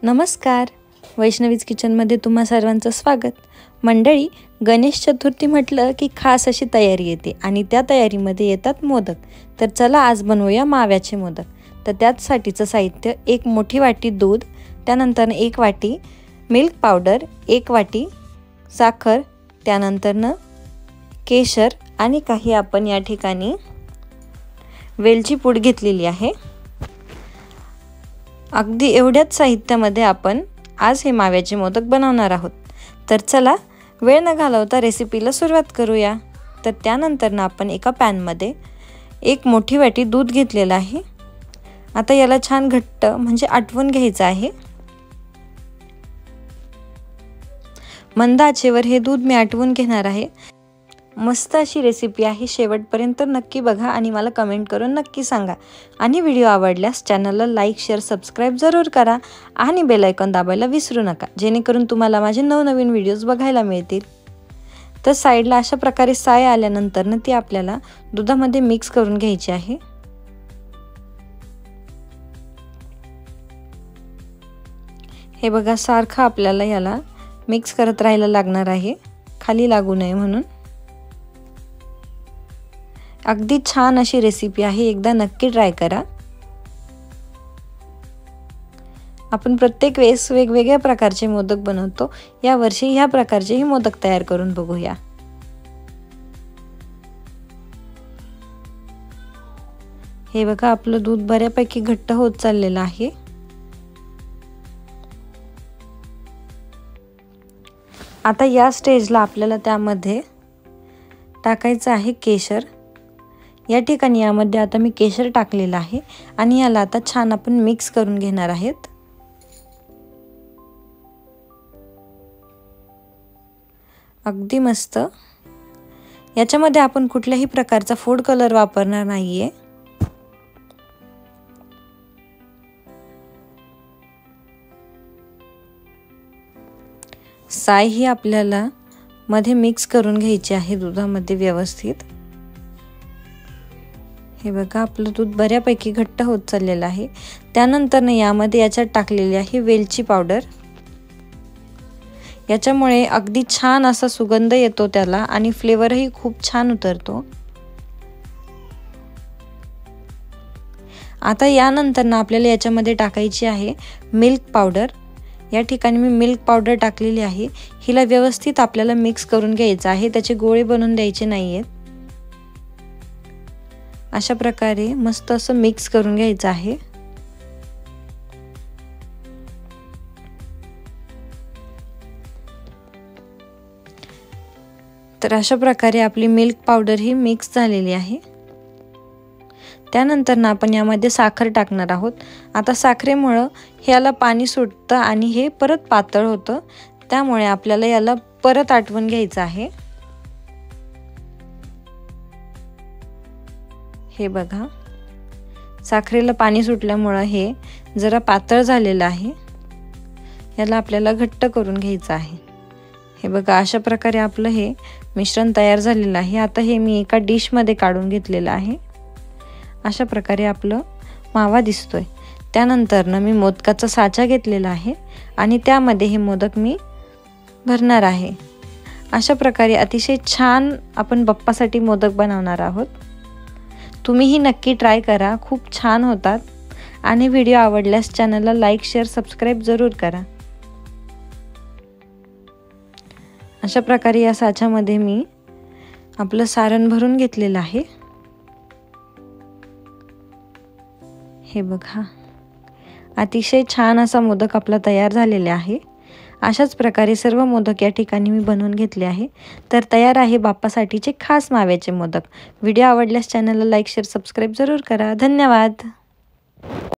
नमस्कार, वैष्णवीज किचनमध्ये तुम्हा सर्वांचं स्वागत। मंडळी, गणेश चतुर्थी म्हटलं की खास अशी तयारी येते आणि त्या तयारीमध्ये येतात मोदक। तर चला आज बनवूया माव्याचे मोदक। तर त्यासाठीचं साहित्य: एक मोठी वाटी दूध, त्यानंतर 1 वाटी मिल्क पावडर, 1 वाटी साखर, त्यानंतर केशर आणि काही आपण या ठिकाणी वेलची पूड घेतलेली आहे। अगदी एवढ्याच साहित्यामध्ये आपण आज हे माव्याचे मोदक बनवणार आहोत। तर चला वेळ न घालवता रेसिपीला सुरुवात करूया। तर त्यानंतर आपण एका पॅन मध्ये 1 मोठी वाटी दूध घेतलेलं आहे। आता याला छान घट्ट म्हणजे आटवून घ्यायचं आहे। मंद आचेवर हे दूध मी आटवून घेणार आहे। मस्त अशी रेसिपी आहे, शेवटपर्यंत नक्की बघा आणि मला कमेंट करून नक्की सांगा। आणि व्हिडिओ आवडल्यास चॅनलला लाईक, शेअर, सबस्क्राइब जरूर करा आणि बेल आयकॉन दाबायला विसरू नका, जेणेकरून तुम्हाला माझे नवनवीन व्हिडिओज बघायला मिळतील। तर साईडला अशा प्रकारे साय आल्यानंतर ती आपल्याला दुधामध्ये मिक्स करून घ्यायची आहे। हे बघा, सारखं आपल्याला याला मिक्स करत राहायला लागणार आहे, खाली लागू नये म्हणून। अगदी छान अशी रेसिपी आहे, एकदा नक्की ट्राय करा। आपण प्रत्येक वेळेस वेगवेगळ्या प्रकारचे मोदक बनवतो, या वर्षी ह्या प्रकारचे मोदक तयार करून बघूया। हे बघा, आपलं दूध बऱ्यापैकी घट्ट होत चाललेलं आहे। आता या स्टेजला आपल्याला त्यामध्ये टाकायचं आहे केशर। या ठिकाणी यामध्ये आता मी केशर टाकलेलं आहे आणि याला आता छान आपण मिक्स करून घेणार आहेत। अगदी मस्त। याच्यामध्ये आपण कुठल्याही प्रकारचा फूड कलर वापरणार नाहीये। साय ही आपल्याला मध्ये मिक्स करून घ्यायची आहे दुधामध्ये व्यवस्थित। हे बघा, आपलं दूध बऱ्यापैकी घट्ट होत चाललेलं आहे। त्यानंतर यामध्ये याच्यात टाकलेली आहे वेलची पावडर। याच्यामुळे अगदी छान असा सुगंध येतो त्याला आणि फ्लेवरही खूप छान उतरतो। आता यानंतर आपल्याला याच्यामध्ये टाकायची आहे मिल्क पावडर। या ठिकाणी मी मिल्क पावडर टाकलेली आहे। हिला व्यवस्थित आपल्याला मिक्स करून घ्यायचं आहे, त्याचे गोळे बनवून द्यायचे नाहीयेत। अशा प्रकारे मस्त असं मिक्स करून घ्यायचं आहे। तर अशा प्रकारे आपली मिल्क पावडर ही मिक्स झालेली आहे। त्यानंतर आपण यामध्ये साखर टाकणार आहोत। आता साखरेमुळे ह्याला पाणी सुटतं आणि हे परत पातळ होतं, त्यामुळे आपल्याला याला परत आटवून घ्यायचं आहे। हे बघा, साखरेला पाणी सुटल्यामुळे हे जरा पातळ झालेलं आहे। याला आपल्याला घट्ट करून घ्यायचं आहे। हे बघा, अशा प्रकारे आपलं हे मिश्रण तयार झालेलं आहे। आता हे मी एका डिश मध्ये काढून घेतलेलं आहे। अशा प्रकारे आपलं मावा दिसतोय। त्यानंतर मी मोदकाचा साचा घेतलेला आहे आणि त्यामध्ये हे मोदक मी भरणार आहे। अशा प्रकारे अतिशय छान आपण बाप्पासाठी मोदक बनवणार आहोत। तुम्हीही नक्की ट्राय करा, खूप छान होतात। आणि व्हिडिओ आवडल्यास चॅनलला लाईक, शेअर, सबस्क्राइब जरूर करा। अशा प्रकारे या साच्यामध्ये मी आपलं सारण भरून घेतलेलं आहे। हे बघा, अतिशय छान असा मोदक आपला तयार झालेला आहे। अशाच प्रकारे सर्व मोदक या ठिकाणी मी बनवून घेतले आहे। तर तयार आहे बाप्पासाठीचे खास माव्याचे मोदक। व्हिडिओ आवडल्यास चॅनलला लाईक, शेअर, सबस्क्राइब जरूर करा। धन्यवाद।